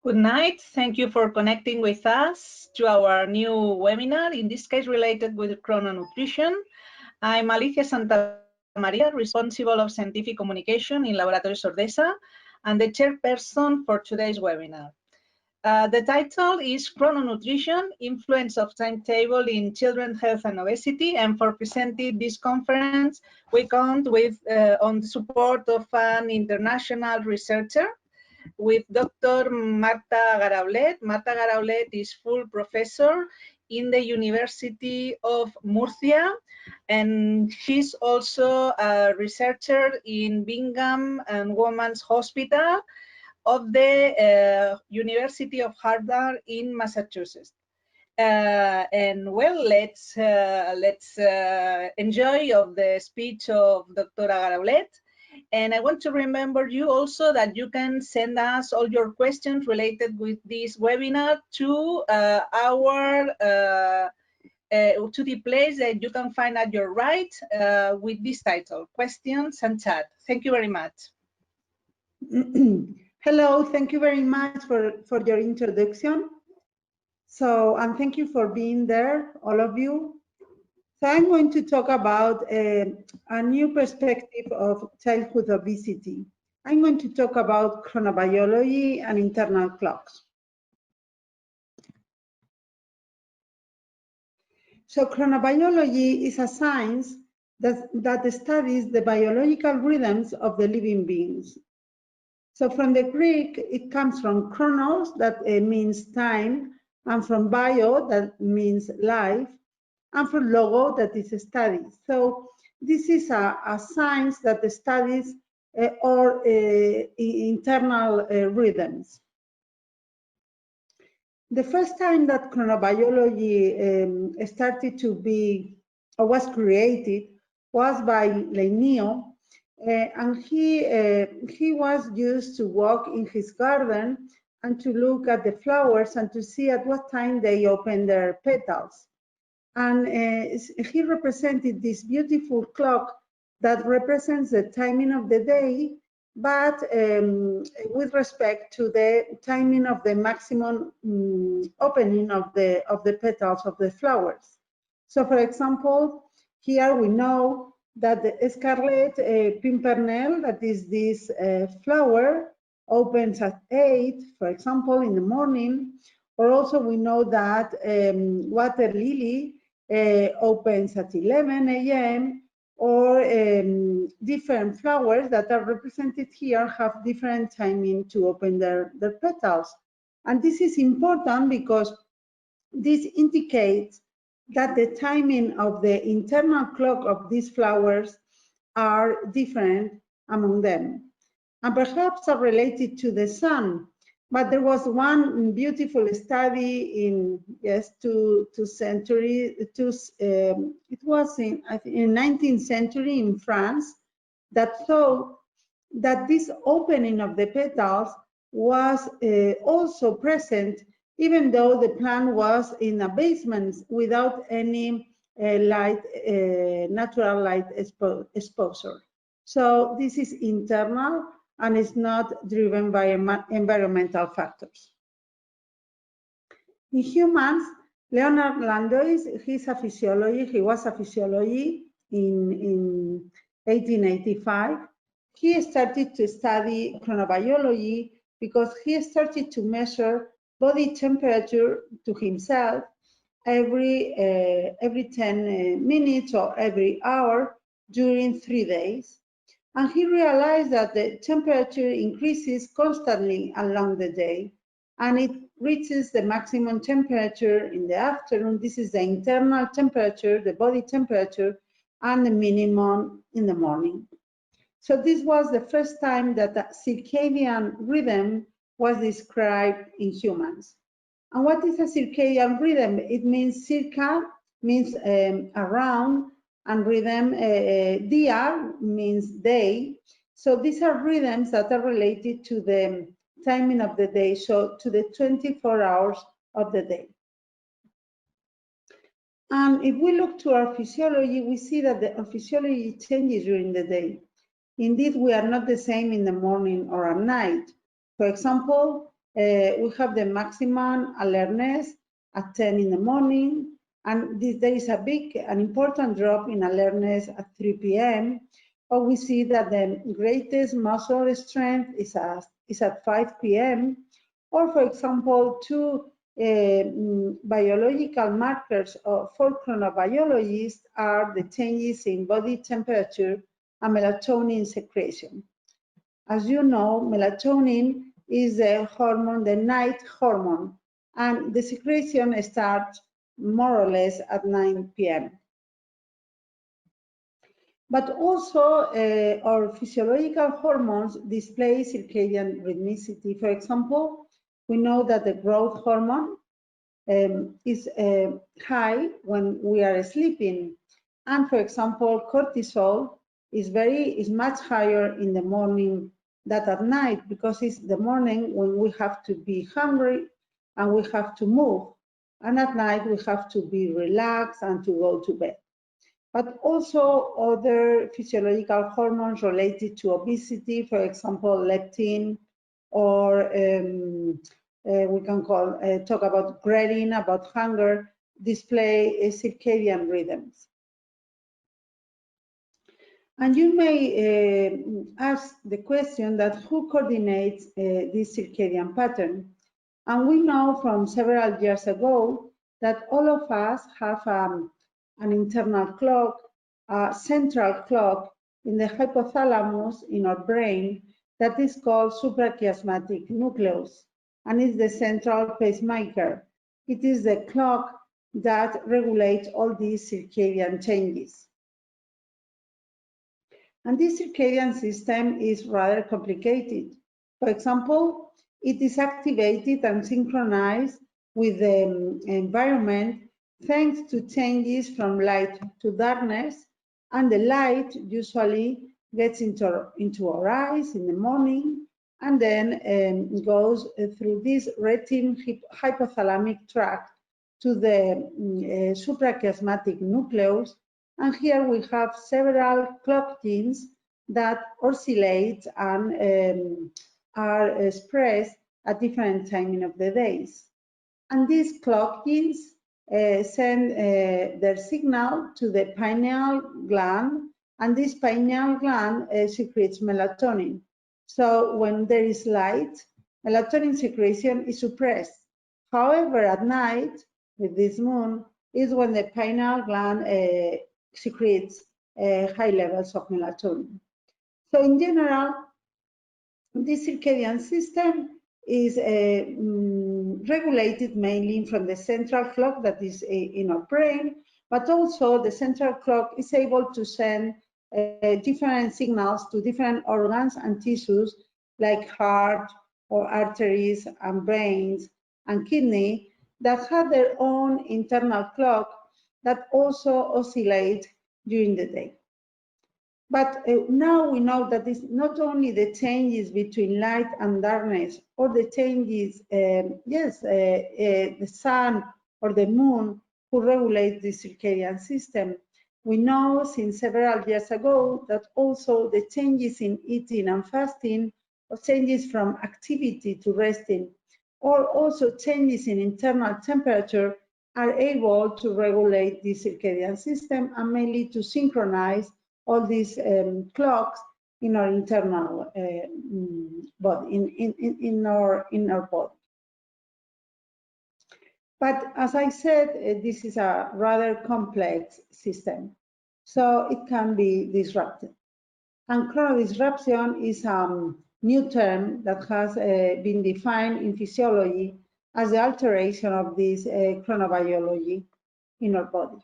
Good night. Thank you for connecting with us to our new webinar, in this case related with chrononutrition. I'm Alicia Santamaria, responsible of scientific communication in Laboratories ORDESA, and the chairperson for today's webinar. The title is Chrononutrition, Influence of Timetable in Children's Health and Obesity, and for presenting this conference, we count with on the support of an international researcher, with Dr. Marta Garaulet. Marta Garaulet is full professor in the University of Murcia, and she's also a researcher in Bingham and Women's Hospital of the University of Harvard in Massachusetts. And well, let's enjoy of the speech of Dr. Garaulet. And I want to remember you also that you can send us all your questions related with this webinar to to the place that you can find at your right with this title, Questions and Chat. Thank you very much. Hello, thank you very much for your introduction. So, and thank you for being there, all of you. So I'm going to talk about a new perspective of childhood obesity. I'm going to talk about chronobiology and internal clocks. So chronobiology is a science that studies the biological rhythms of the living beings. So from the Greek, it comes from chronos, that means time, and from bio, that means life, and from logo, that is study. So this is a science that studies our internal rhythms. The first time that chronobiology started to be, or was created, was by Linneo, and he was used to walk in his garden and to look at the flowers and to see at what time they open their petals. And he represented this beautiful clock that represents the timing of the day, but with respect to the timing of the maximum opening of the petals of the flowers. So for example, here we know that the Scarlet Pimpernel, that is this flower, opens at 8, for example, in the morning. Or also we know that water lily opens at 11 a.m. or different flowers that are represented here have different timing to open their petals. And this is important because this indicates that the timing of the internal clock of these flowers are different among them, and perhaps are related to the sun. But there was one beautiful study in it was in 19th century in France, that thought that this opening of the petals was also present, even though the plant was in a basement without any natural light exposure. So this is internal and is not driven by environmental factors. In humans, Leonard Landois, he was a physiologist in 1885. He started to study chronobiology because he started to measure body temperature to himself every 10 minutes or every hour during 3 days. And he realized that the temperature increases constantly along the day, and it reaches the maximum temperature in the afternoon. This is the internal temperature, the body temperature, and the minimum in the morning. So this was the first time that the circadian rhythm was described in humans. And what is a circadian rhythm? It means circa, means around, and rhythm, dia means day. So these are rhythms that are related to the timing of the day, so to the 24 hours of the day. And if we look to our physiology, we see that our physiology changes during the day. Indeed, we are not the same in the morning or at night. For example, we have the maximum alertness at 10 in the morning, and there is a big and important drop in alertness at 3 p.m. But we see that the greatest muscle strength is at 5 p.m. Or, for example, two biological markers for chronobiologists are the changes in body temperature and melatonin secretion. As you know, melatonin is the hormone, the night hormone, and the secretion starts more or less at 9 p.m. But also our physiological hormones display circadian rhythmicity. For example, we know that the growth hormone is high when we are sleeping. And for example, cortisol is much higher in the morning than at night, because it's the morning when we have to be hungry and we have to move. And at night we have to be relaxed and to go to bed. But also other physiological hormones related to obesity, for example, leptin, or we can talk about ghrelin, about hunger, display circadian rhythms. And you may ask the question that who coordinates this circadian pattern? And we know from several years ago that all of us have an internal clock, a central clock in the hypothalamus in our brain that is called suprachiasmatic nucleus, and is the central pacemaker. It is the clock that regulates all these circadian changes. And this circadian system is rather complicated. For example, it is activated and synchronized with the environment thanks to changes from light to darkness, and the light usually gets into our eyes in the morning, and then goes through this rithm hypothalamic tract to the suprachiasmatic nucleus. And here we have several clock genes that oscillate and are expressed at different timing of the days. And these clock genes send their signal to the pineal gland, and this pineal gland secretes melatonin. So when there is light, melatonin secretion is suppressed. However, at night, with this moon, is when the pineal gland secretes high levels of melatonin. So in general, this circadian system is regulated mainly from the central clock that is in our brain, but also the central clock is able to send different signals to different organs and tissues like heart or arteries and brains and kidney that have their own internal clock that also oscillate during the day. But now we know that it's not only the changes between light and darkness, or the changes, the sun or the moon who regulate the circadian system. We know since several years ago that also the changes in eating and fasting, or changes from activity to resting, or also changes in internal temperature are able to regulate the circadian system and mainly to synchronize all these clocks in our internal body, in our body. But as I said, this is a rather complex system, so it can be disrupted. And chronodisruption is a new term that has been defined in physiology as the alteration of this chronobiology in our body.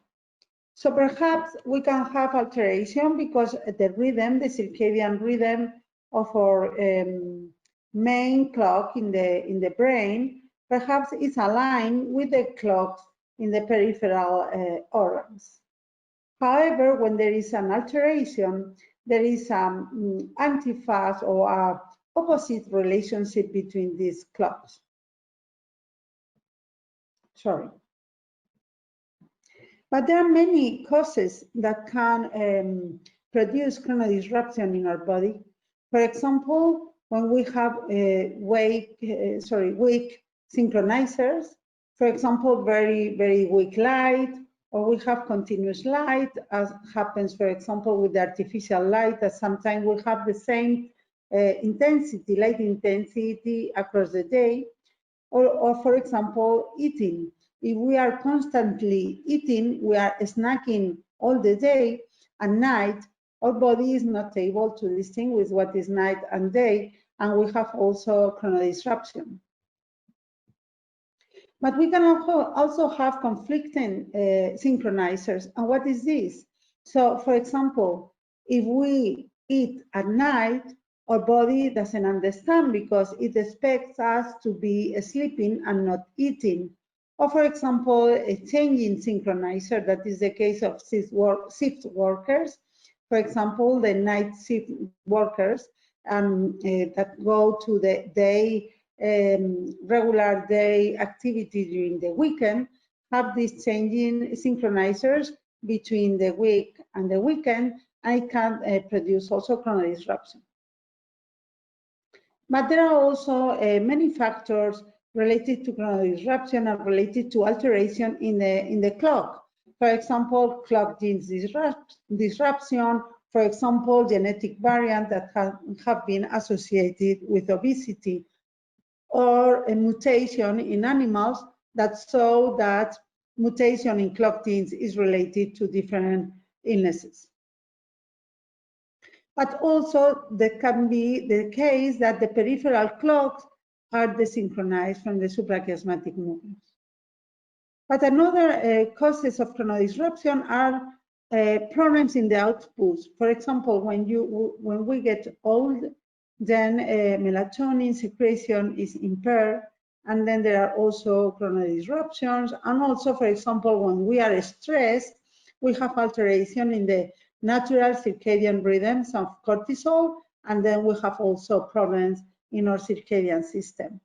So perhaps we can have alteration because the rhythm, the circadian rhythm of our main clock in the brain, perhaps is aligned with the clocks in the peripheral organs. However, when there is an alteration, there is an antiphase or an opposite relationship between these clocks. Sorry. But there are many causes that can produce chronodisruption in our body. For example, when we have weak synchronizers, for example, very weak light, or we have continuous light, as happens, for example, with the artificial light, that sometimes we have the same light intensity across the day, or for example, eating. If we are constantly eating, we are snacking all the day, at night, our body is not able to distinguish what is night and day, and we have also chronodisruption. But we can also have conflicting synchronizers. And what is this? So, for example, if we eat at night, our body doesn't understand because it expects us to be sleeping and not eating. Or, for example, a changing synchronizer, that is the case of shift workers. For example, the night shift workers that go to the day regular day activity during the weekend have these changing synchronizers between the week and the weekend, and it can produce also chronodisruption. But there are also many factors related to chronodisruption and related to alteration in the clock. For example, clock genes disruption, for example, genetic variants that have been associated with obesity, or a mutation in animals that show that mutation in clock genes is related to different illnesses. But also there can be the case that the peripheral clocks are desynchronized from the suprachiasmatic movements. But another causes of chronodisruption are problems in the outputs. For example, when we get old, then melatonin secretion is impaired, and then there are also chronodisruptions. And also, for example, when we are stressed, we have alteration in the natural circadian rhythms of cortisol, and then we have also problems in our circadian system.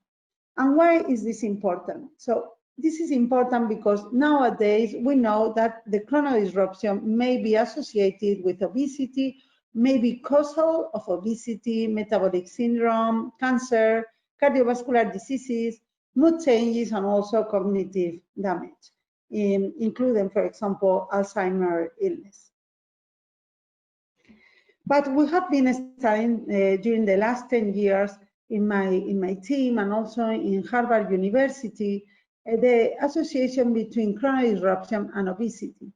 And why is this important? So this is important because nowadays we know that the chronodisruption may be associated with obesity, may be causal of obesity, metabolic syndrome, cancer, cardiovascular diseases, mood changes, and also cognitive damage, including, for example, Alzheimer's illness. But we have been studying during the last 10 years in my team and also in Harvard University, the association between chronodisruption and obesity.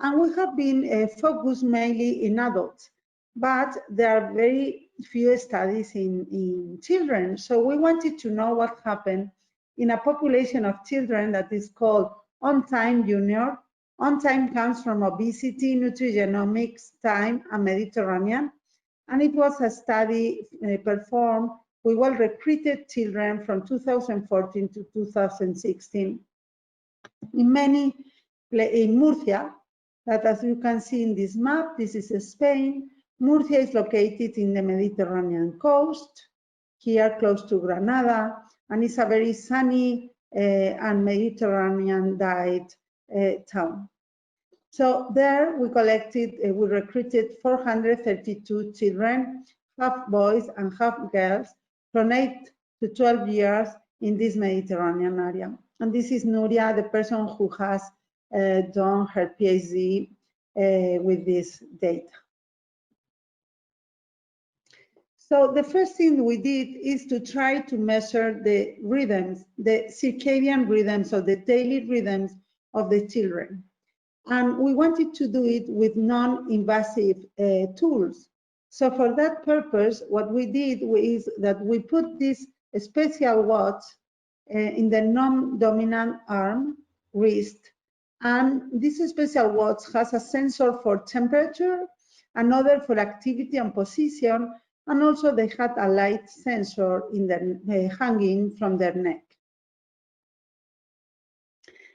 And we have been focused mainly in adults, but there are very few studies in children. So we wanted to know what happened in a population of children that is called on-time junior. On-time comes from obesity, nutrigenomics, time, and Mediterranean. And it was a study performed with well-recruited children from 2014 to 2016 in Murcia, that as you can see in this map, this is Spain. Murcia is located in the Mediterranean coast, here close to Granada, and it's a very sunny and Mediterranean diet town. So there we recruited 432 children, half boys and half girls, from 8 to 12 years in this Mediterranean area. And this is Nuria, the person who has done her PhD with this data. So the first thing we did is to try to measure the rhythms, the circadian rhythms or the daily rhythms of the children. And we wanted to do it with non-invasive tools. So for that purpose, what we did is that we put this special watch in the non-dominant arm, wrist, and this special watch has a sensor for temperature, another for activity and position, and also they had a light sensor in the hanging from their neck.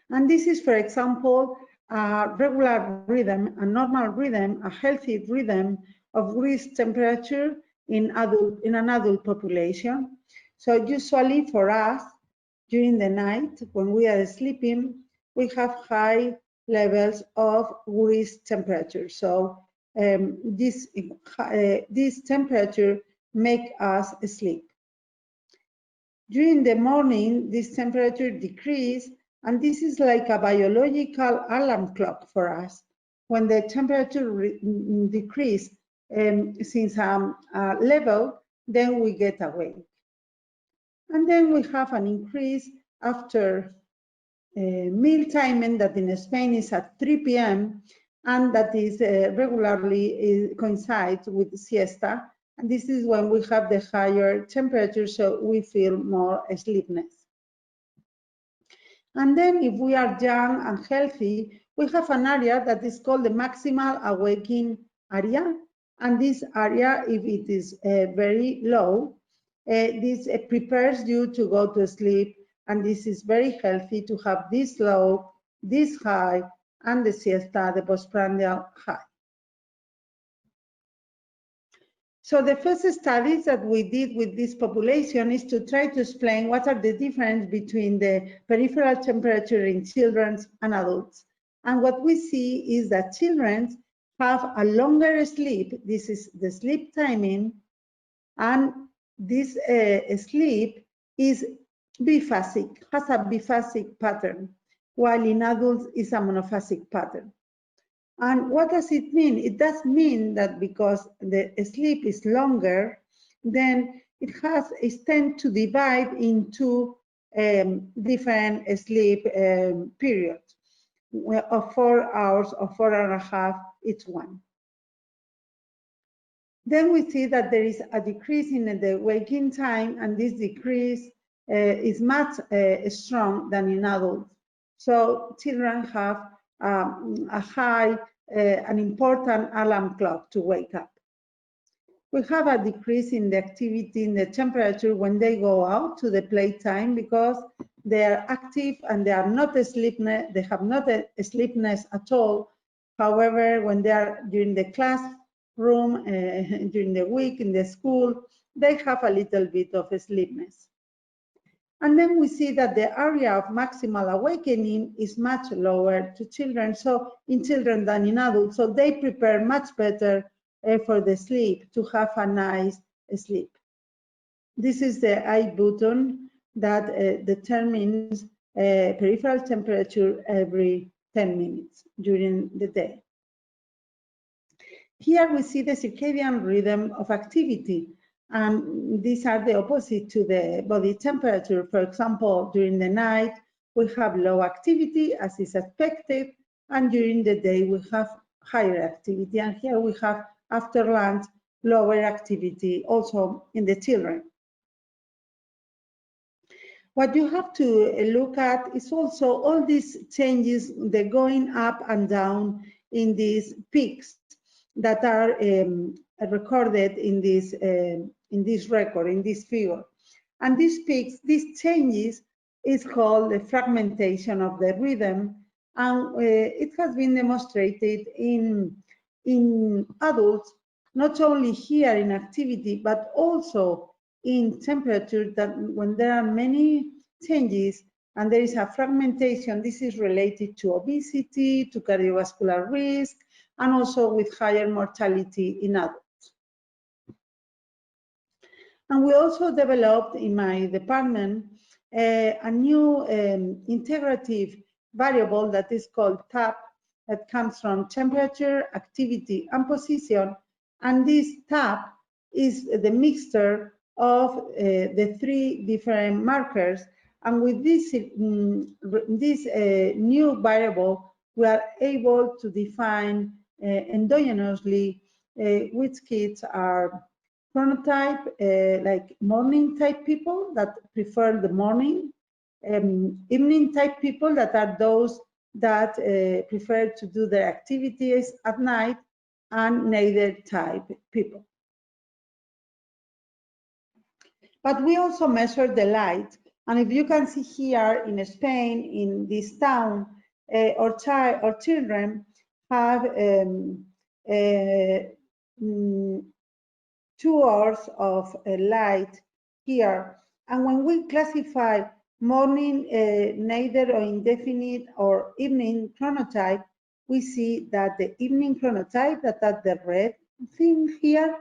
And this is, for example, a regular rhythm, a normal rhythm, a healthy rhythm of wrist temperature in an adult population. So usually for us, during the night, when we are sleeping, we have high levels of wrist temperature. So this temperature make us sleep. During the morning, this temperature decreases, and this is like a biological alarm clock for us. When the temperature decreases since a level, then we get awake. And then we have an increase after meal timing that in Spain is at 3 p.m. and that is regularly coincides with siesta. And this is when we have the higher temperature, so we feel more sleepiness. And then if we are young and healthy, we have an area that is called the maximal awakening area. And this area, if it is very low, this prepares you to go to sleep. And this is very healthy to have this low, this high, and the siesta, the postprandial high. So the first studies that we did with this population is to try to explain what are the difference between the peripheral temperature in children and adults. And what we see is that children have a longer sleep. This is the sleep timing, and this sleep is biphasic, has a biphasic pattern, while in adults is a monophasic pattern. And what does it mean? It does mean that because the sleep is longer, then it tends to divide into different sleep periods of 4 hours or 4.5 each one. Then we see that there is a decrease in the waking time, and this decrease is much strong than in adults. So children have a high, an important alarm clock to wake up. We have a decrease in the activity in the temperature when they go out to the playtime because they are active and they are not sleepiness, they have not a sleepiness at all. However, when they are during the classroom, during the week in the school, they have a little bit of sleepiness. And then we see that the area of maximal awakening is much lower to children, so in children than in adults. So they prepare much better for the sleep, to have a nice sleep. This is the eye button that determines peripheral temperature every 10 minutes during the day. Here we see the circadian rhythm of activity. And these are the opposite to the body temperature. For example, during the night, we have low activity as is expected, and during the day, we have higher activity. And here we have, after lunch, lower activity also in the children. What you have to look at is also all these changes, the going up and down in these peaks that are recorded in this record, in this figure. And these peaks, these changes, is called the fragmentation of the rhythm, and it has been demonstrated in adults, not only here in activity, but also in temperature, that when there are many changes and there is a fragmentation, this is related to obesity, to cardiovascular risk, and also with higher mortality in adults. And we also developed in my department a new integrative variable that is called TAP, that comes from temperature, activity, and position. And this TAP is the mixture of the 3 different markers. And with this, new variable, we are able to define endogenously which kids are chronotype, like morning type people that prefer the morning, evening type people that are those that prefer to do their activities at night, and neither type people. But we also measure the light. And if you can see here in Spain, in this town, our children have 2 hours of light here. And when we classify morning, neither or indefinite or evening chronotype, we see that the evening chronotype, that the red thing here,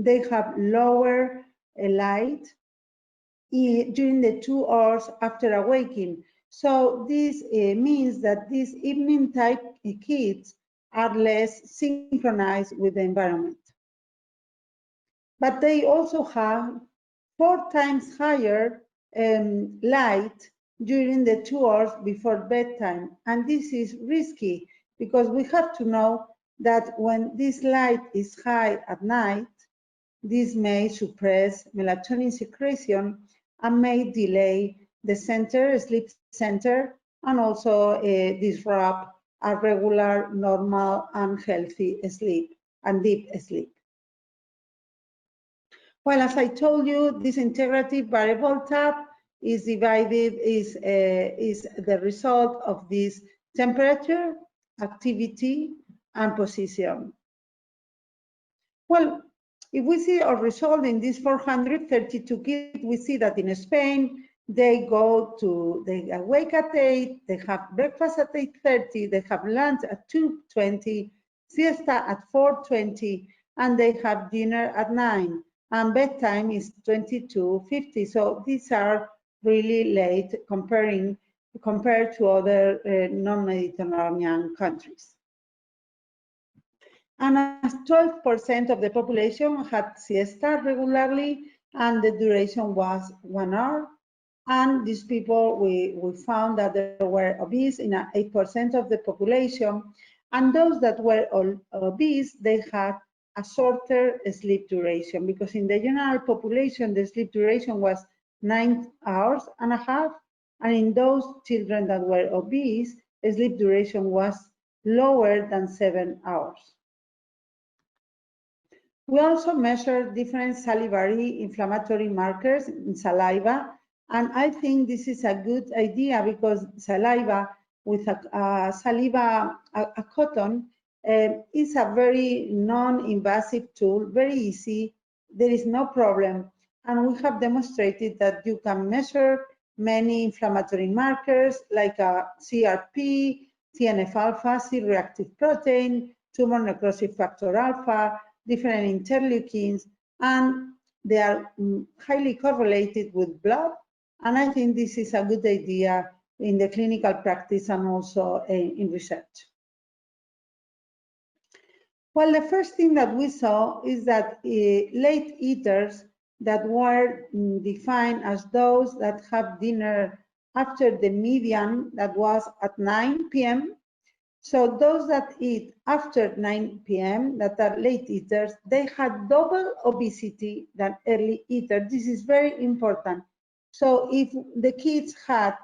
they have lower light during the 2 hours after awakening. So this means that these evening type kids are less synchronized with the environment. But they also have 4 times higher light during the 2 hours before bedtime. And this is risky because we have to know that when this light is high at night, this may suppress melatonin secretion and may delay the sleep center, and also disrupt a regular, normal, and healthy sleep and deep sleep. Well, as I told you, this integrative variable tab is divided, is the result of this temperature, activity, and position. Well, if we see our result in these 432 kids, we see that in Spain, they awake at 8, they have breakfast at 8:30, they have lunch at 2:20, siesta at 4:20, and they have dinner at 9, and bedtime is 22:50. So these are really late compared to other non-Mediterranean countries. And as 12% of the population had siesta regularly, and the duration was 1 hour. And these people, we found that they were obese in 8% of the population. And those that were obese, they had a shorter sleep duration, because in the general population, the sleep duration was 9 hours and a half. And in those children that were obese, the sleep duration was lower than 7 hours. We also measure different salivary inflammatory markers in saliva, and I think this is a good idea because saliva with a cotton is a very non-invasive tool, very easy, there is no problem, and we have demonstrated that you can measure many inflammatory markers like CRP, TNF-alpha, C-reactive protein, tumor necrosis factor alpha, different interleukins, and they are highly correlated with blood. And I think this is a good idea in the clinical practice and also in research. Well, the first thing that we saw is that late eaters that were defined as those that have dinner after the median that was at 9 p.m. So those that eat after 9 p.m., that are late eaters, they had double obesity than early eaters. This is very important. So if the kids had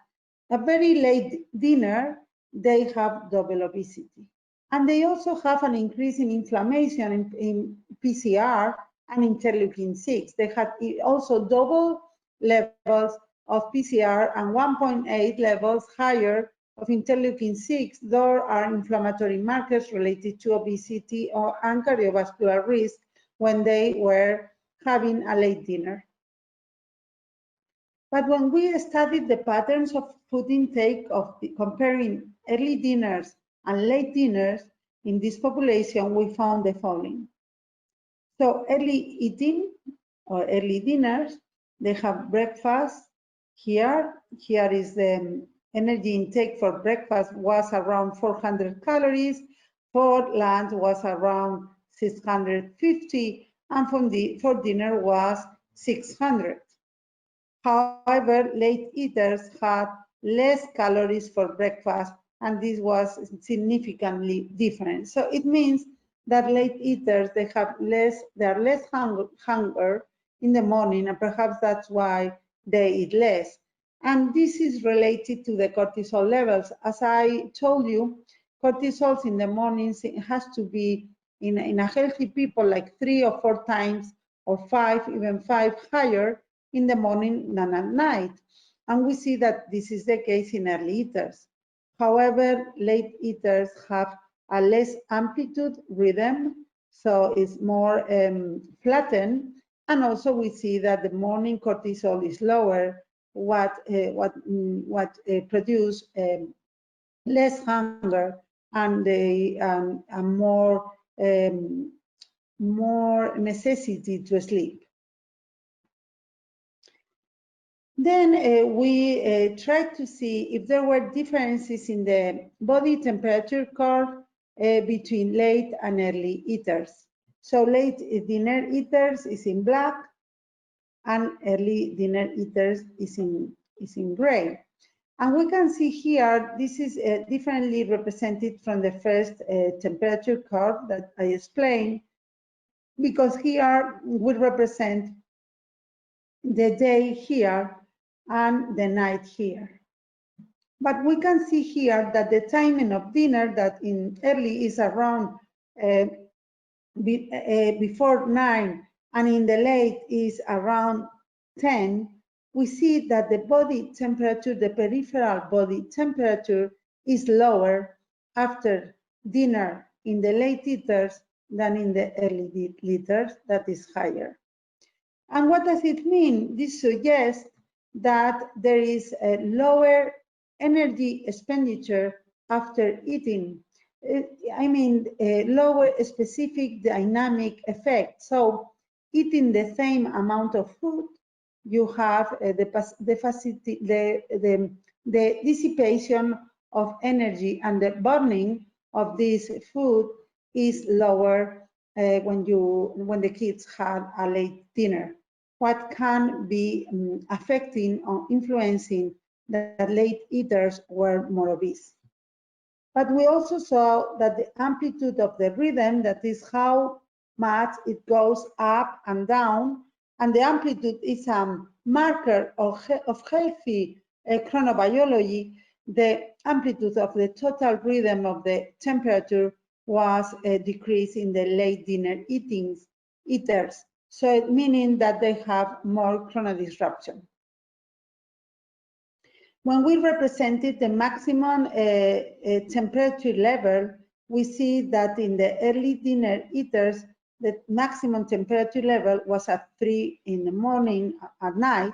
a very late dinner, they have double obesity. And they also have an increase in inflammation in PCR and interleukin-6. They had also double levels of PCR and 1.8 levels higher of interleukin-6. There are inflammatory markers related to obesity and cardiovascular risk when they were having a late dinner. But when we studied the patterns of food intake of comparing early dinners and late dinners in this population, we found the following. So early eating or early dinners, they have breakfast here. Here is the energy intake for breakfast was around 400 calories, for lunch was around 650, and for dinner was 600. However, late eaters had less calories for breakfast, and this was significantly different. So it means that late eaters, they are less hunger in the morning, and perhaps that's why they eat less. And this is related to the cortisol levels. As I told you, cortisol in the mornings, it has to be in a healthy people like 3 or 4 times or 5, even 5 higher in the morning than at night. And we see that this is the case in early eaters. However, late eaters have a less amplitude rhythm, so it's more flattened. And also we see that the morning cortisol is lower, what produce less hunger, and they are more more necessity to sleep. Then we tried to see if there were differences in the body temperature curve between late and early eaters. So late dinner eaters is in black and early dinner eaters is in gray. And we can see here, this is differently represented from the first temperature curve that I explained, because here we represent the day here and the night here. But we can see here that the timing of dinner, that in early is around before 9 and in the late is around 10, we see that the body temperature, the peripheral body temperature, is lower after dinner in the late eaters than in the early eaters, that is higher. And what does it mean? This suggests that there is a lower energy expenditure after eating. I mean, a lower specific dynamic effect. So eating the same amount of food, you have the dissipation of energy, and the burning of this food is lower when the kids had a late dinner. What can be affecting or influencing that late eaters were more obese. But we also saw that the amplitude of the rhythm, that is how much it goes up and down, and the amplitude is a marker of healthy chronobiology. The amplitude of the total rhythm of the temperature was decreased in the late dinner eaters, so meaning that they have more chronodisruption. When we represented the maximum temperature level, we see that in the early dinner eaters, the maximum temperature level was at 3 in the morning at night,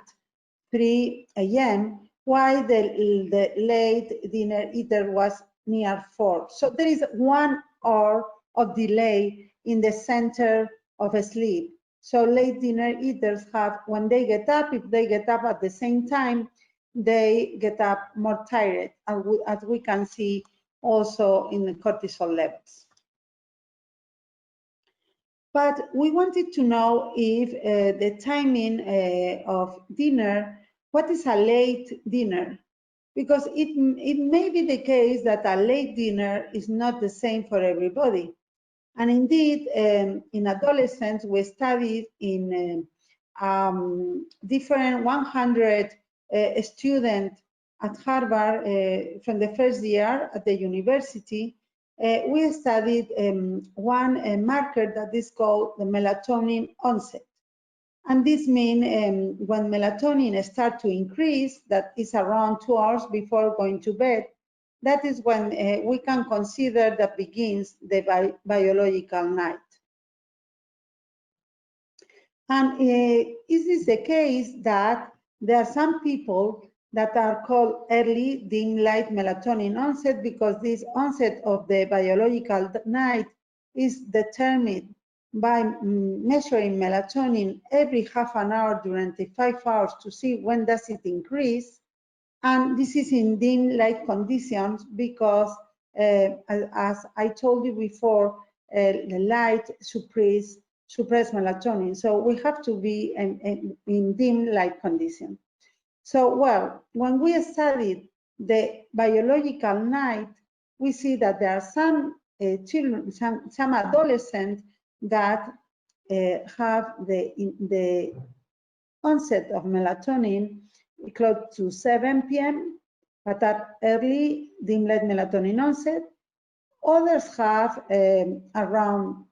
3 a.m., while the late dinner eater was near 4. So there is 1 hour of delay in the center of sleep. So late dinner eaters have, when they get up, if they get up at the same time, they get up more tired, as we can see also in the cortisol levels. But we wanted to know if the timing of dinner, what is a late dinner? Because it may be the case that a late dinner is not the same for everybody. And indeed, in adolescents, we studied in different 100 students at Harvard from the first year at the university. We studied one marker that is called the melatonin onset. And this means when melatonin starts to increase, that is around 2 hours before going to bed, that is when we can consider that begins the biological night. And is this the case that there are some people that are called early dim light melatonin onset, because this onset of the biological night is determined by measuring melatonin every half an hour during the 5 hours to see when does it increase. And this is in dim light conditions because, as I told you before, the light suppress melatonin. So we have to be in dim light conditions. So, well, when we studied the biological night, we see that there are some children, some adolescents that have the onset of melatonin close to 7 p.m., but that early dim light melatonin onset. Others have around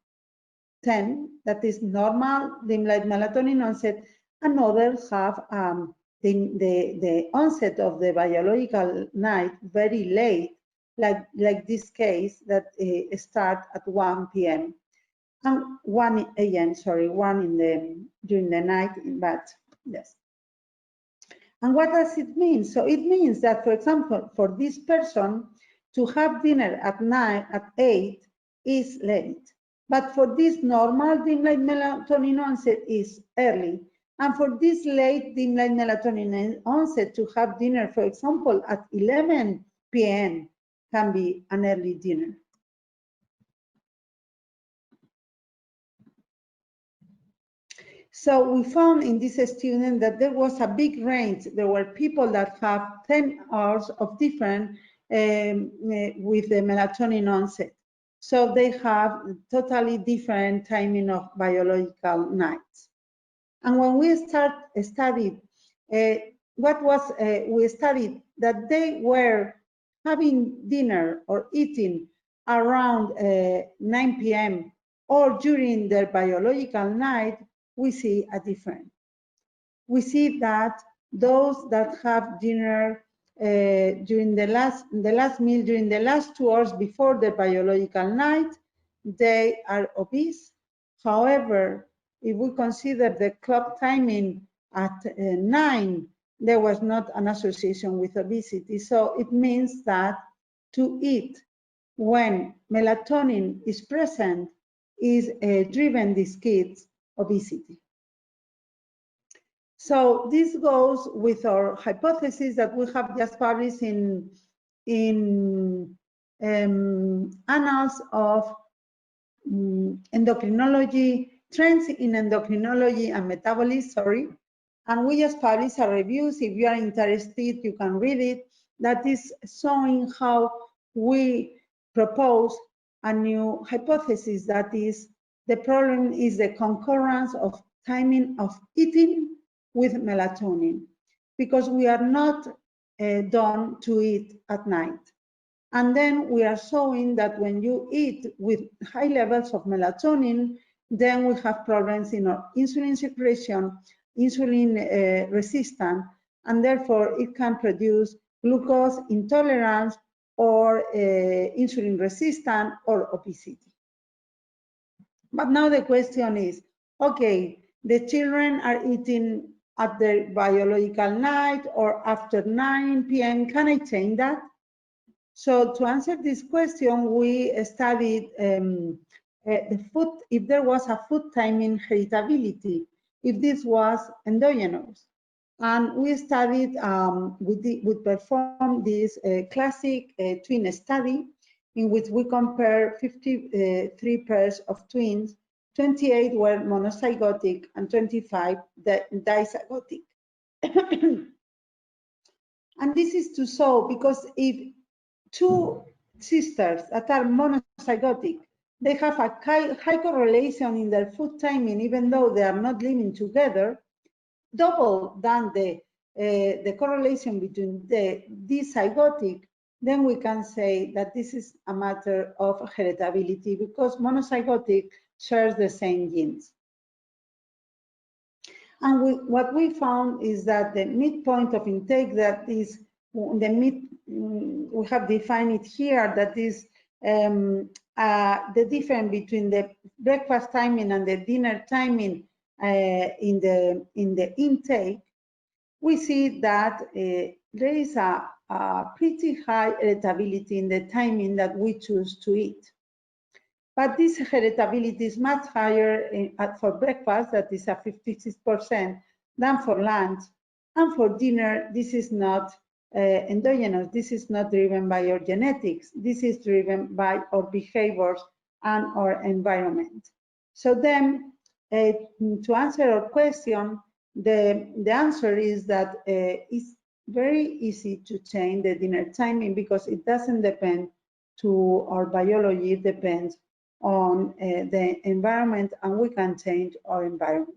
10, that is normal dim light melatonin onset, and others have the onset of the biological night very late, like this case that start at 1 p.m. and 1 a.m. Sorry, 1 during the night, but yes. And what does it mean? So it means that, for example, for this person to have dinner at 8 is late. But for this normal dim light melatonin onset is early. And for this late dim light melatonin onset to have dinner, for example, at 11 p.m. can be an early dinner. So we found in this student that there was a big range. There were people that have 10 hours of difference with the melatonin onset. So they have totally different timing of biological nights. And when we studied, we studied that they were having dinner or eating around 9 p.m. or during their biological night, we see a difference. We see that those that have dinner during the last meal, during the last 2 hours before the biological night, they are obese. However, if we consider the clock timing at 9, there was not an association with obesity. So it means that to eat when melatonin is present is driven these kids' obesity. So this goes with our hypothesis that we have just published in Annals of Endocrinology, Trends in Endocrinology and Metabolism, sorry. And we just published a review. If you are interested, you can read it. That is showing how we propose a new hypothesis. That is, the problem is the concurrence of timing of eating with melatonin, because we are not done to eat at night. And then we are showing that when you eat with high levels of melatonin, then we have problems in our insulin secretion, insulin resistance, and therefore it can produce glucose intolerance or insulin resistance or obesity. But now the question is, okay, the children are eating at their biological night or after 9 p.m. Can I change that? So to answer this question, we studied the food, if there was a food timing heritability, if this was endogenous. And we studied, we performed this classic twin study in which we compare 53 pairs of twins, 28 were monozygotic and 25 dizygotic. And this is to show, because if two sisters that are monozygotic, they have a high correlation in their food timing, even though they are not living together, double than the correlation between the dizygotic, then we can say that this is a matter of heritability, because monozygotic shares the same genes. And what we found is that the midpoint of intake, that is we have defined it here, that is the difference between the breakfast timing and the dinner timing in the intake. We see that there is a pretty high heritability in the timing that we choose to eat. But this heritability is much higher for breakfast, that is a 56%, than for lunch. And for dinner, this is not endogenous. This is not driven by our genetics. This is driven by our behaviors and our environment. So then, to answer our question, the answer is that it's very easy to change the dinner timing, because it doesn't depend to our biology, it depends on the environment, and we can change our environment.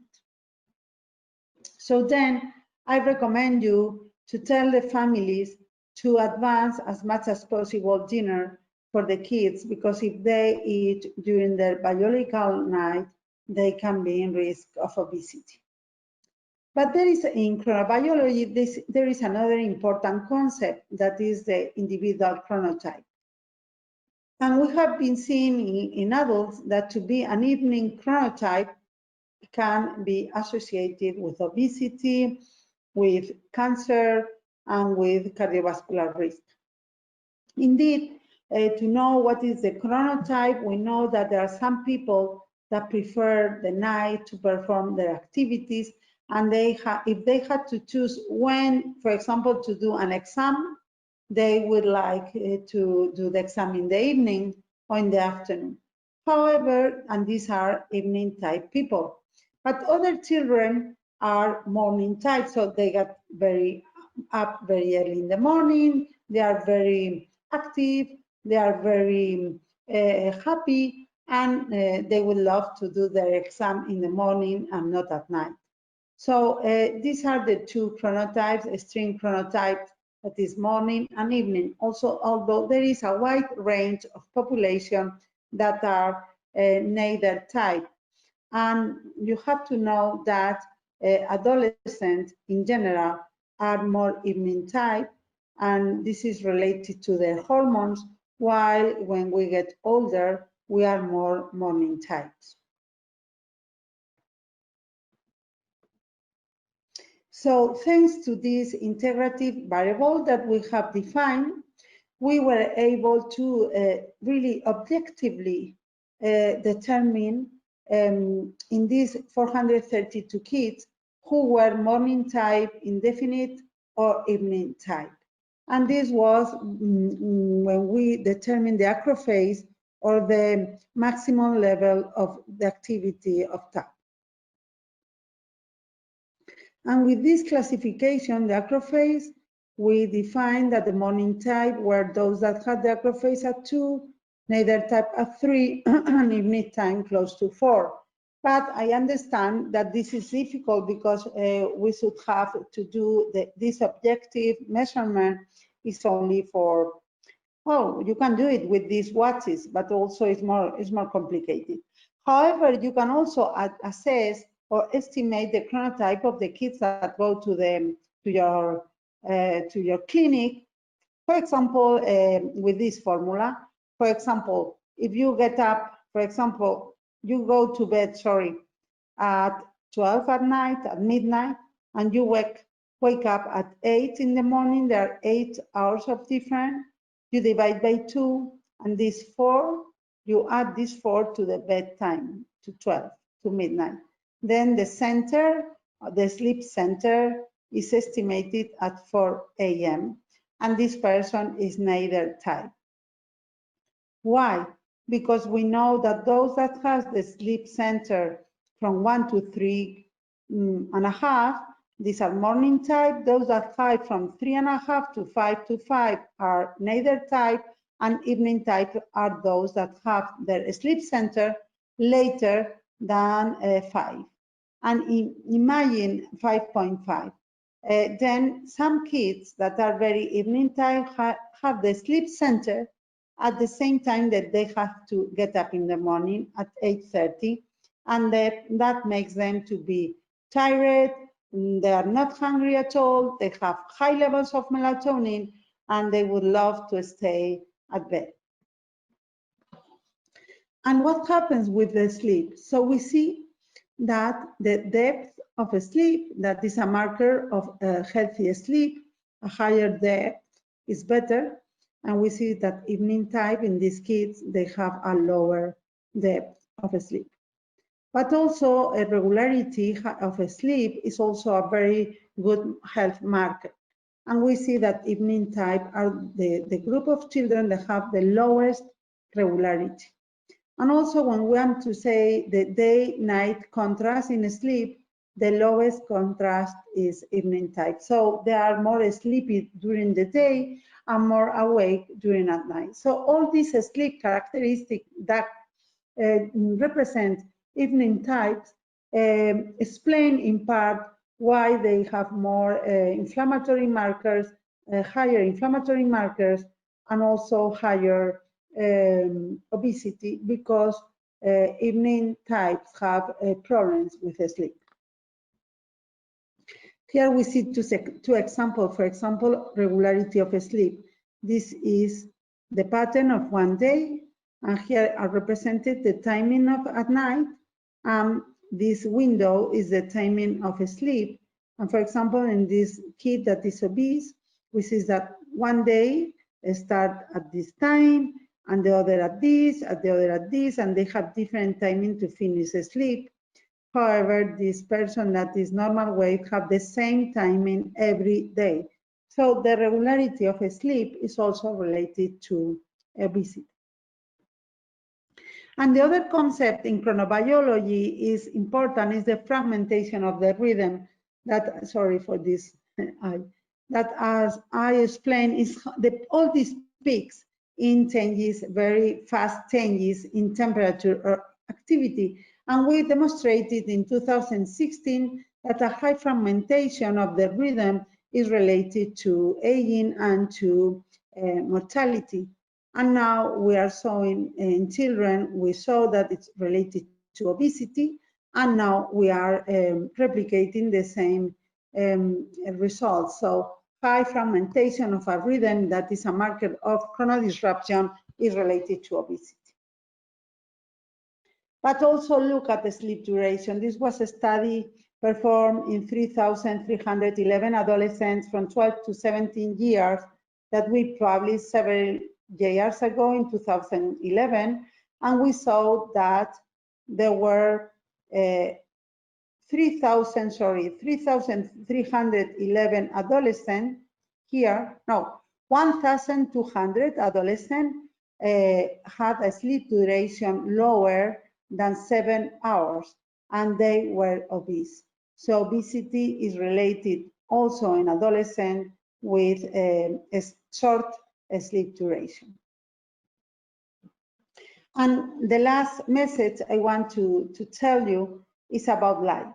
So then I recommend you to tell the families to advance as much as possible dinner for the kids, because if they eat during their biological night, they can be in risk of obesity. But there is, in chronobiology, there is another important concept, that is the individual chronotype. And we have been seeing in adults that to be an evening chronotype can be associated with obesity, with cancer, and with cardiovascular risk. Indeed, To know what is the chronotype, we know that there are some people that prefer the night to perform their activities, and if they had to choose when, for example, to do an exam, they would like to do the exam in the evening or in the afternoon. However, and these are evening type people, but other children are morning type, so they get up very early in the morning, they are very active, they are very happy, and they would love to do their exam in the morning and not at night. So these are the two chronotypes, extreme chronotypes, that is morning and evening. Also, although there is a wide range of population that are neither type. And you have to know that adolescents in general are more evening type, and this is related to their hormones, while when we get older, we are more morning types. So thanks to this integrative variable that we have defined, we were able to really objectively determine in these 432 kids who were morning type, indefinite, or evening type. And this was when we determined the acrophase, or the maximum level of the activity of TAP. And with this classification, the acrophase, we defined that the morning type were those that had the acrophase at 2, neither type at 3, and evening time close to 4. But I understand that this is difficult because we should have to do this objective measurement is only for, well, you can do it with these watches, but also it's more complicated. However, you can also assess or estimate the chronotype of the kids that go to your clinic. For example, with this formula, for example, if you get up, for example, you go to bed, at 12 at night, at midnight, and you wake up at 8 in the morning, there are 8 hours of difference. You divide by 2, and this 4, you add this 4 to the bedtime, to 12, to midnight. Then the center, the sleep center, is estimated at 4 a.m. and this person is neither type. Why? Because we know that those that have the sleep center from 1 to 3.5, these are morning type. Those that have from 3.5 to 5 to 5 are neither type, and evening type are those that have their sleep center later than 5. And imagine 5.5. Then some kids that are very evening type have the sleep center at the same time that they have to get up in the morning at 8:30, and that makes them to be tired, they are not hungry at all, they have high levels of melatonin, and they would love to stay at bed. And what happens with the sleep? So we see that the depth of sleep, that is a marker of healthy sleep, a higher depth is better. And we see that evening type in these kids, they have a lower depth of sleep. But also a regularity of sleep is also a very good health marker. And we see that evening type are the group of children that have the lowest regularity. And also when we want to say the day-night contrast in sleep, the lowest contrast is evening type. So they are more sleepy during the day and more awake during at night. So all these sleep characteristics that represent evening types explain in part why they have more inflammatory markers, higher inflammatory markers, and also higher obesity, because evening types have problems with sleep. Here we see two examples. For example, regularity of sleep. This is the pattern of one day, and here are represented the timing of at night. This window is the timing of sleep. And for example, in this kid that is obese, we see that one day start at this time, and the other at this, and the other at this, and they have different timing to finish sleep. However, this person that is normal weight have the same timing every day. So the regularity of sleep is also related to obesity. And the other concept in chronobiology is important is the fragmentation of the rhythm that, sorry for this, that as I explained is all these peaks in changes, very fast changes in temperature or activity. And we demonstrated in 2016 that a high fragmentation of the rhythm is related to aging and to mortality. And now we are showing in children, we saw that it's related to obesity, and now we are replicating the same results. So high fragmentation of a rhythm that is a marker of chronodisruption is related to obesity. But also look at the sleep duration. This was a study performed in 3,311 adolescents from 12 to 17 years that we published several years ago in 2011, and we saw that there were 3,311 adolescents here, no, 1,200 adolescents had a sleep duration lower than 7 hours, and they were obese. So obesity is related also in adolescents with a short sleep duration. And the last message I want to tell you is about light.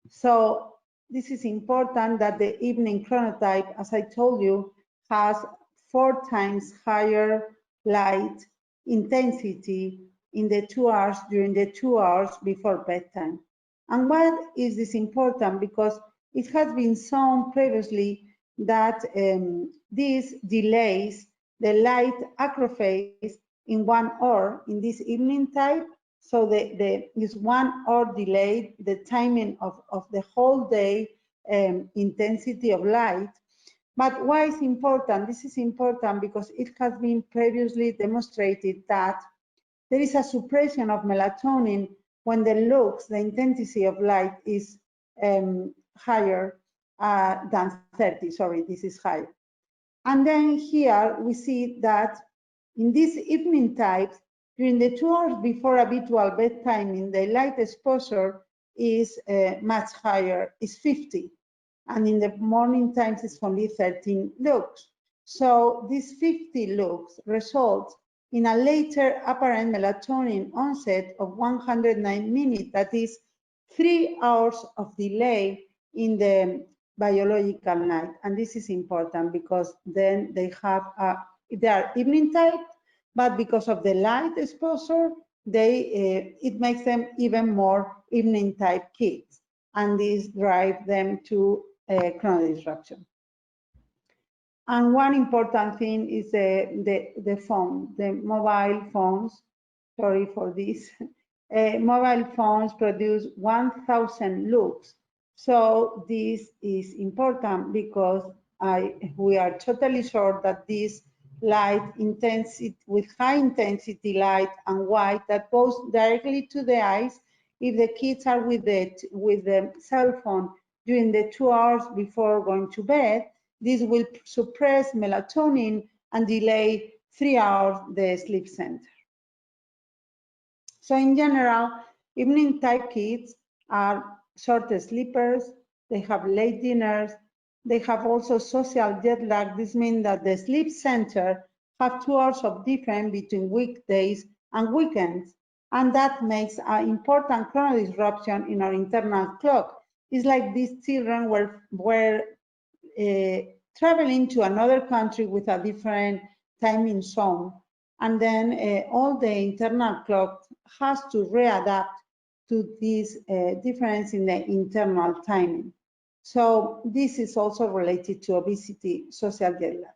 So this is important that the evening chronotype, as I told you, has 4 times higher light intensity in the 2 hours during the 2 hours before bedtime. And why is this important? Because it has been shown previously that this delays the light acrophase in 1 hour in this evening type. So this 1 hour delayed the timing of the whole day intensity of light. But why is important? This is important because it has been previously demonstrated that there is a suppression of melatonin when the intensity of light is higher than 30, sorry, this is higher. And then here we see that in this evening types, during the 2 hours before habitual bedtime, the light exposure is much higher, is 50. And in the morning times, it's only 13 lux. So these 50 lux results in a later apparent melatonin onset of 109 minutes, that is 3 hours of delay in the biological night. And this is important because then they are evening type, but because of the light exposure, it makes them even more evening type kids. And this drives them to chronodisruption. And one important thing is the phone, the mobile phones. Sorry for this. Mobile phones produce 1,000 lux. So this is important because we are totally sure that this light intensity, with high intensity light and white that goes directly to the eyes, if the kids are with the cell phone during the 2 hours before going to bed, this will suppress melatonin and delay 3 hours the sleep center. So in general, evening type kids are shorter sleepers, they have late dinners, they have also social jet lag. This means that the sleep center have 2 hours of difference between weekdays and weekends, and that makes an important chronodisruption in our internal clock. It's like these children were traveling to another country with a different timing zone, and then all the internal clock has to readapt to this difference in the internal timing. So this is also related to obesity, social jet lag.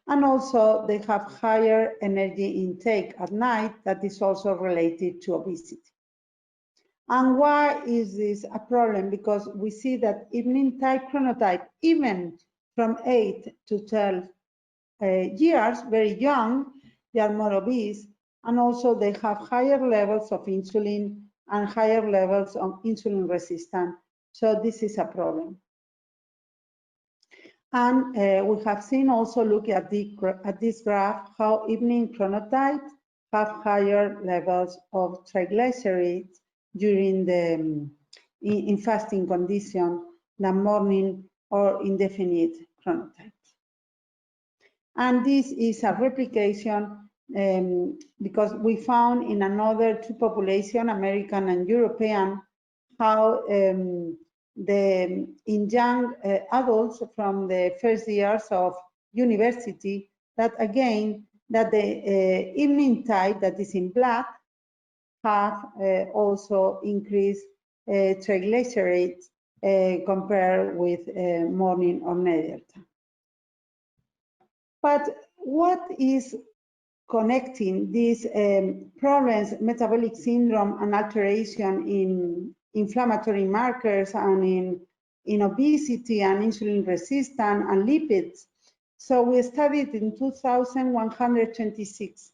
And also they have higher energy intake at night that is also related to obesity. And why is this a problem? Because we see that evening type chronotype, even from 8 to 12, years, very young, they are more obese, and also they have higher levels of insulin and higher levels of insulin resistance. So this is a problem. And we have seen also, look at this graph, how evening chronotypes have higher levels of triglycerides during the in fasting condition than morning or indefinite chronotypes. And this is a replication because we found in another two populations, American and European, how in young adults from the first years of university, that again, that the evening type that is in black have also increased triglycerides compared with morning or nadir time. But what is connecting these problems, metabolic syndrome and alteration in inflammatory markers and in obesity and insulin resistance and lipids? So we studied in 2,126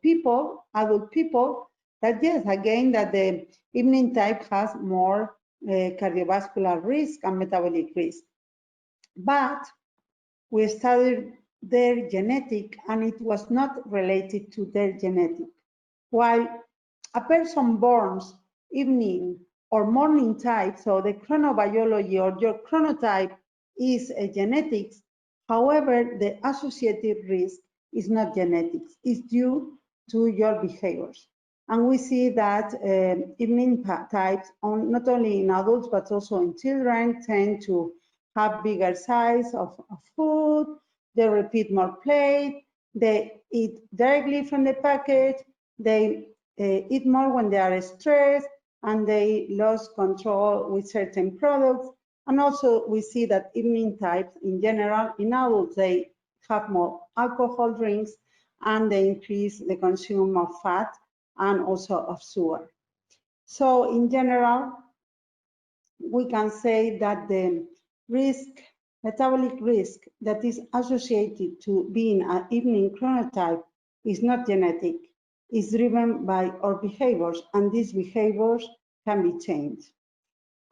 people, adult people, that yes, again, that the evening type has more cardiovascular risk and metabolic risk. But we studied their genetic, and it was not related to their genetic. While a person born evening or morning type, so the chronobiology or your chronotype is a genetics, however, the associated risk is not genetics, it's due to your behaviors. And we see that evening types, not only in adults, but also in children, tend to have bigger size of food, they repeat more plate, they eat directly from the package, they eat more when they are stressed, and they lose control with certain products. And also we see that evening types in general, in adults, they have more alcohol drinks and they increase the consumption of fat and also of sugar. So in general, we can say that the metabolic risk that is associated to being an evening chronotype is not genetic, is driven by our behaviors, and these behaviors can be changed.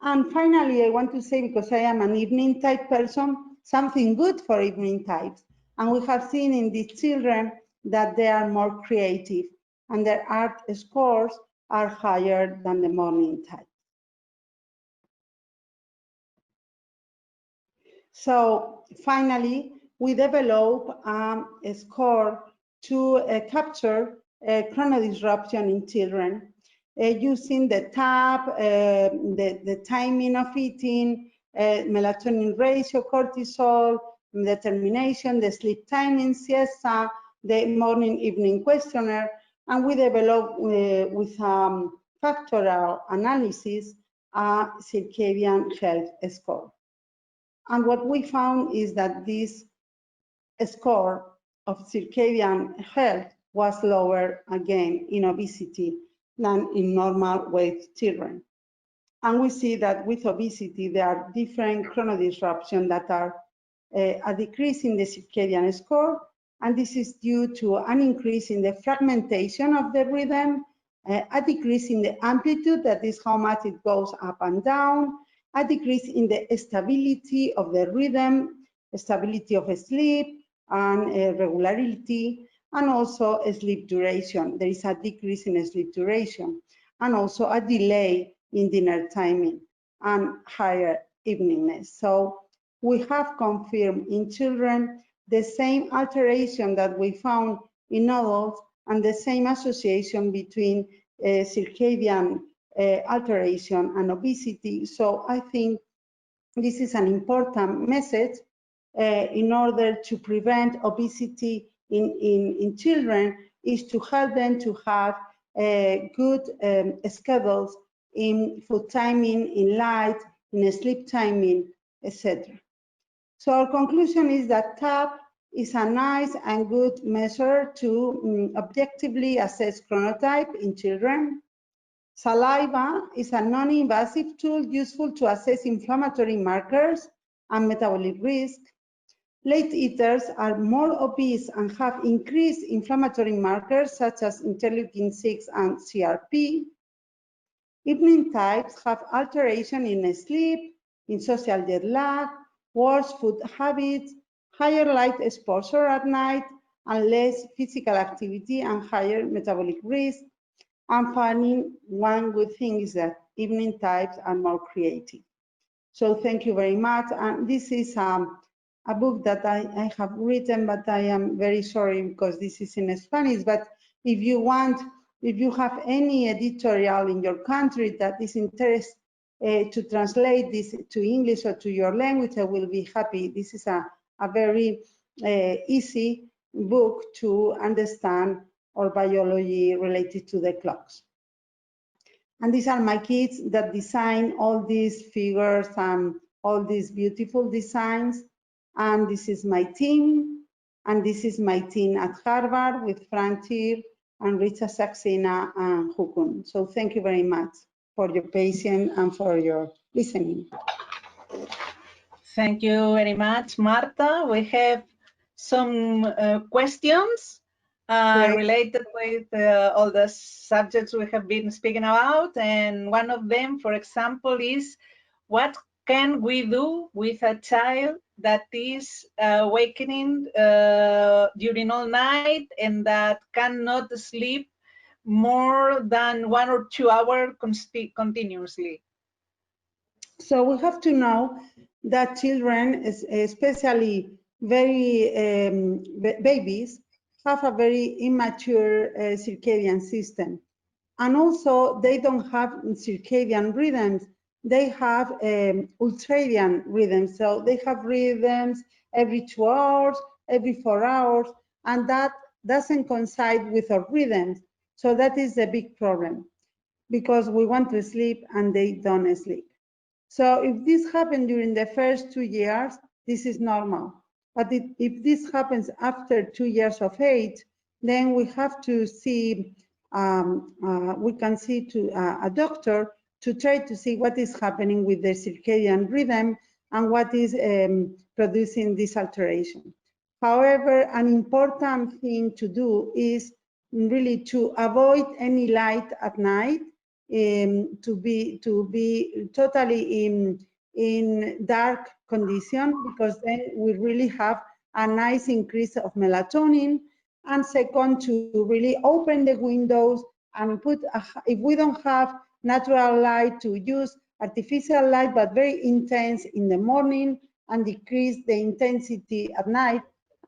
And finally, I want to say, because I am an evening type person, something good for evening types. And we have seen in these children that they are more creative and their art scores are higher than the morning type. So finally, we develop a score to capture chronodisruption in children using the TAP, the timing of eating, melatonin ratio, cortisol, determination, the sleep timing, siesta, the morning evening questionnaire, and we develop with factorial analysis a circadian health score. And what we found is that this score of circadian health was lower again in obesity than in normal weight children. And we see that with obesity, there are different chronodisruptions that are a decrease in the circadian score, and this is due to an increase in the fragmentation of the rhythm, a decrease in the amplitude, that is how much it goes up and down, a decrease in the stability of the rhythm, stability of sleep, and regularity, and also sleep duration. There is a decrease in sleep duration, and also a delay in dinner timing, and higher eveningness. So we have confirmed in children the same alteration that we found in adults, and the same association between circadian alteration and obesity. So I think this is an important message in order to prevent obesity in children, is to help them to have good schedules in food timing, in light, in sleep timing, etc. So our conclusion is that TAP is a nice and good measure to objectively assess chronotype in children. Saliva is a non-invasive tool useful to assess inflammatory markers and metabolic risk. Late eaters are more obese and have increased inflammatory markers such as interleukin-6 and CRP. Evening types have alteration in sleep, in social jet lag, worse food habits, higher light exposure at night, and less physical activity and higher metabolic risk. And finally, one good thing is that evening types are more creative. So thank you very much. And this is a book that I have written, but I am very sorry because this is in Spanish. But if you want, if you have any editorial in your country that is interested to translate this to English or to your language, I will be happy. This is a very easy book to understand our biology related to the clocks. And these are my kids that design all these figures and all these beautiful designs. And this is my team. And this is my team at Harvard with Frank Tier and Richard Saxena and Hukun. So thank you very much for your patience and for your listening. Thank you very much, Marta. We have some questions related with all the subjects we have been speaking about. And one of them, for example, is what can we do with a child that is awakening during all night and that cannot sleep more than 1 or 2 hours continuously? So we have to know that children, especially very babies, have a very immature circadian system. And also they don't have circadian rhythms. They have ultradian rhythms. So they have rhythms every 2 hours, every 4 hours, and that doesn't coincide with our rhythms. So that is a big problem because we want to sleep and they don't sleep. So if this happened during the first 2 years, this is normal. But if this happens after 2 years of age, then we have to see, we can see to a doctor to try to see what is happening with the circadian rhythm and what is producing this alteration. However, an important thing to do is really to avoid any light at night, to be totally in dark condition, because then we really have a nice increase of melatonin. And second, to really open the windows and put, if we don't have natural light, to use artificial light, but very intense in the morning and decrease the intensity at night,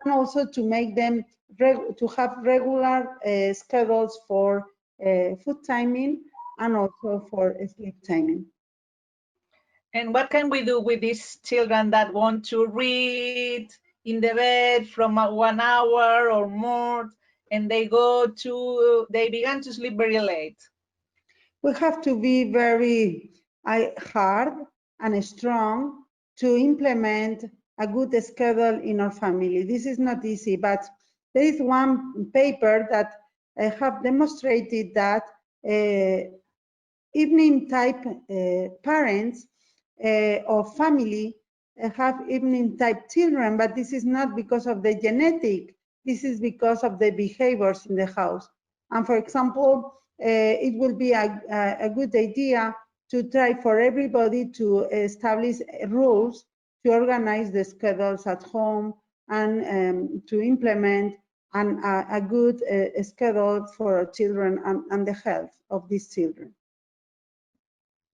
and also to make them, to have regular schedules for food timing and also for sleep timing. And what can we do with these children that want to read in the bed from 1 hour or more, and they begin to sleep very late? We have to be very hard and strong to implement a good schedule in our family. This is not easy, but there is one paper that have demonstrated that evening type parents or family have evening type children, but this is not because of the genetic, this is because of the behaviors in the house. And for example, it will be a good idea to try for everybody to establish rules to organize the schedules at home and to implement a good schedule for our children and the health of these children.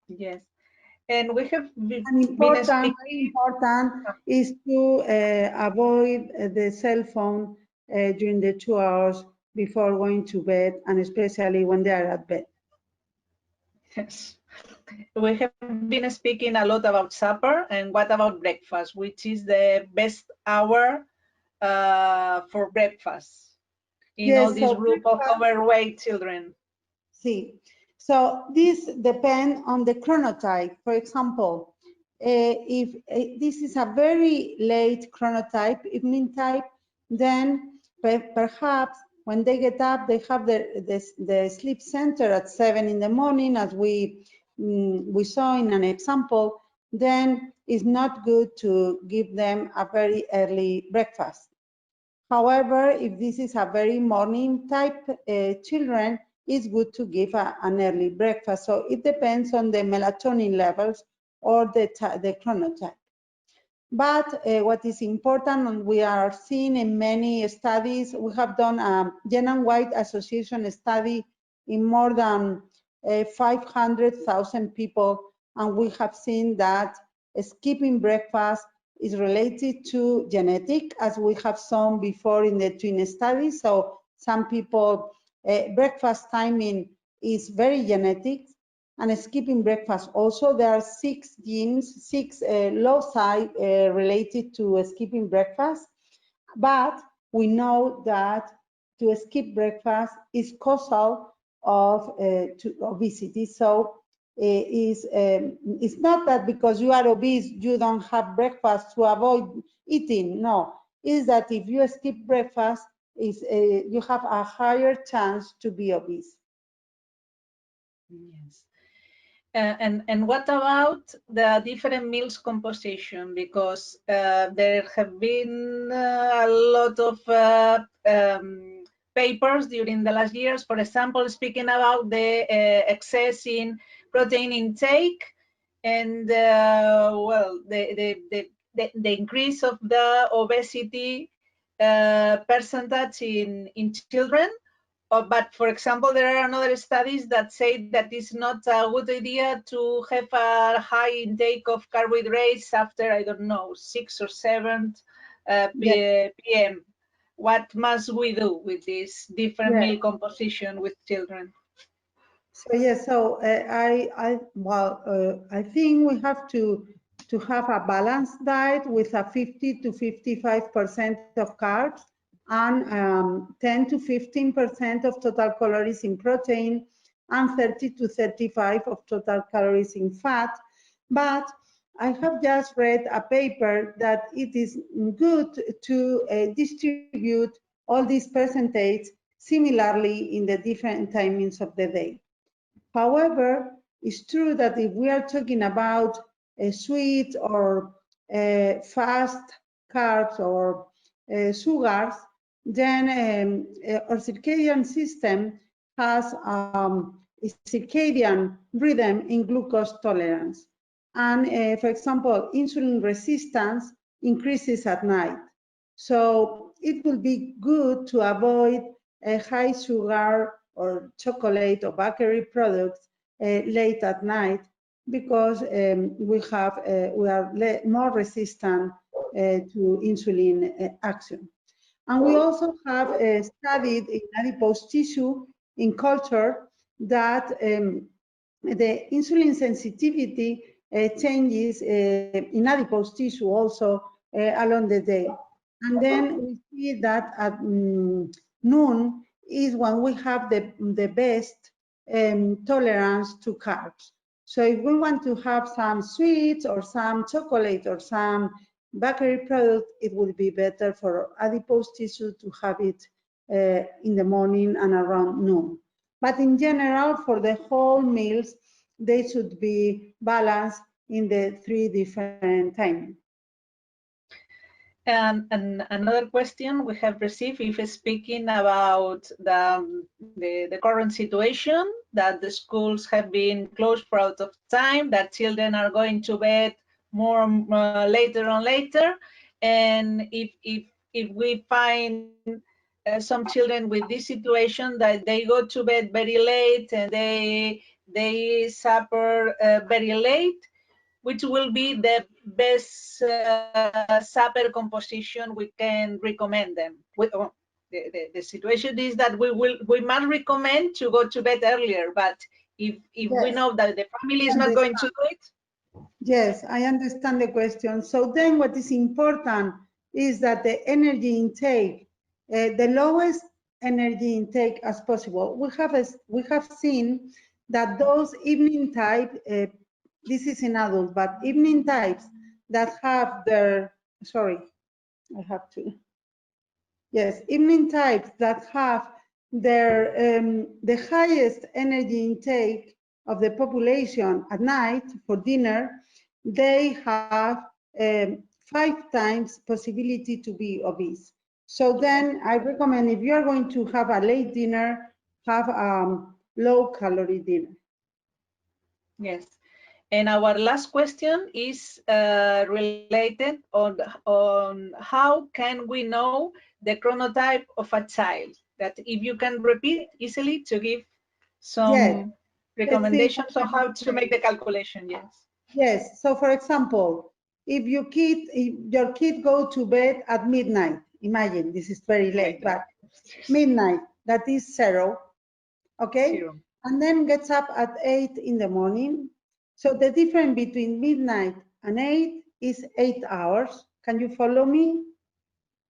Yes, and we have very important is to avoid the cell phone during the 2 hours before going to bed, and especially when they are at bed. Yes. We have been speaking a lot about supper, and what about breakfast, which is the best hour for breakfast in all this group of overweight children? See, so this depends on the chronotype. For example, if this is a very late chronotype, evening type, then perhaps when they get up, they have the sleep center at 7 in the morning, as we saw in an example. Then it's not good to give them a very early breakfast. However, if this is a very morning type children, it's good to give an early breakfast. So it depends on the melatonin levels or the chronotype. But what is important, and we are seeing in many studies, we have done a Gen and White Association study in more than 500,000 people, and we have seen that skipping breakfast is related to genetic, as we have shown before in the twin study. So some people, breakfast timing is very genetic, and skipping breakfast also. There are 6 genes, 6 loci related to skipping breakfast, but we know that to skip breakfast is causal of to obesity. So it's not that because you are obese you don't have breakfast to avoid eating. No, is that if you skip breakfast, you have a higher chance to be obese. Yes. And what about the different meals composition? Because there have been a lot of papers during the last years, for example, speaking about the excess in protein intake and well, the increase of the obesity percentage in children. But for example, there are another studies that say that it's not a good idea to have a high intake of carbohydrates after, I don't know, 6 or 7 p.m. What must we do with this different meal composition with children? So yes, so I think we have to have a balanced diet with a 50 to 55% of carbs and 10 to 15% of total calories in protein and 30 to 35 of total calories in fat. But I have just read a paper that it is good to distribute all these percentages similarly in the different timings of the day. However, it's true that if we are talking about sweet or fast carbs or sugars, then our circadian system has a circadian rhythm in glucose tolerance. And for example, insulin resistance increases at night. So it will be good to avoid a high sugar or chocolate or bakery products late at night, because we are more resistant to insulin action. And we also have studied in adipose tissue in culture that the insulin sensitivity changes in adipose tissue also along the day. And then we see that at noon is when we have the best tolerance to carbs. So if we want to have some sweets or some chocolate or some bakery product, it would be better for adipose tissue to have it in the morning and around noon. But in general, for the whole meals, they should be balanced in the 3 different timings. And another question we have received is speaking about the current situation, that the schools have been closed for out of time, that children are going to bed more later and later, and if we find some children with this situation that they go to bed very late and they supper very late, which will be the best supper composition we can recommend them. The situation is that we must recommend to go to bed earlier, but if yes, we know that the family is not going to do it. Yes, I understand the question. So then what is important is that the energy intake, the lowest energy intake as possible. We have seen that those evening type, this is in adults, but evening types that have their, sorry, I have to, yes, evening types that have their, the highest energy intake of the population at night for dinner, they have 5 times possibility to be obese. So then I recommend, if you are going to have a late dinner, have low calorie dinner. Yes. And our last question is related on how can we know the chronotype of a child? That if you can repeat easily to give some Yes. recommendations on how to make the calculation. Yes. Yes. So for example, if your kid go to bed at midnight, imagine this is very late, but midnight, that is 0, okay? 0. And then gets up at 8 in the morning. So the difference between midnight and 8 is 8 hours. Can you follow me?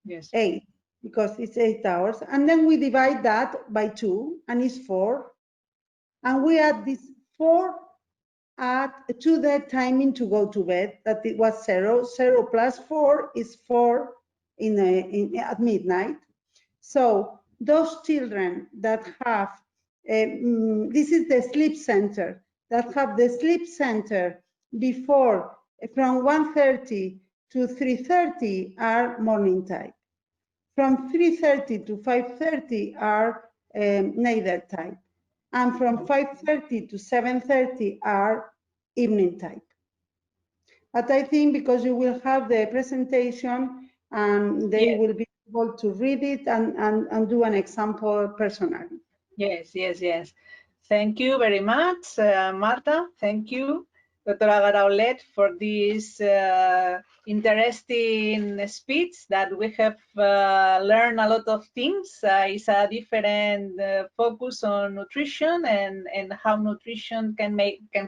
Yes. 8, because it's 8 hours. And then we divide that by 2, and it's 4. And we add this 4 to the timing to go to bed, that it was 0. 0 plus 4 is 4 at midnight. So those children that have, this is the sleep center, that have the sleep center before, from 1:30 to 3:30 are morning type. From 3:30 to 5:30 are neither type. And from 5:30 to 7:30 are evening type. But I think because you will have the presentation and they will be able to read it and do an example personally. Yes, yes, yes. Thank you very much, Marta. Thank you, Dr. Garaulet, for this interesting speech that we have learned a lot of things. It's a different focus on nutrition and how nutrition can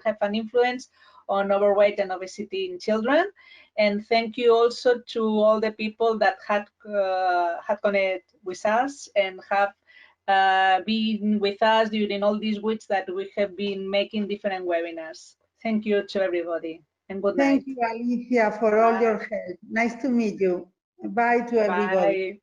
have an influence on overweight and obesity in children. And thank you also to all the people that had connected with us and have being with us during all these weeks that we have been making different webinars. Thank you to everybody and good night. Thank you, Alicia, for all your help. Nice to meet you. Bye to everybody. Bye.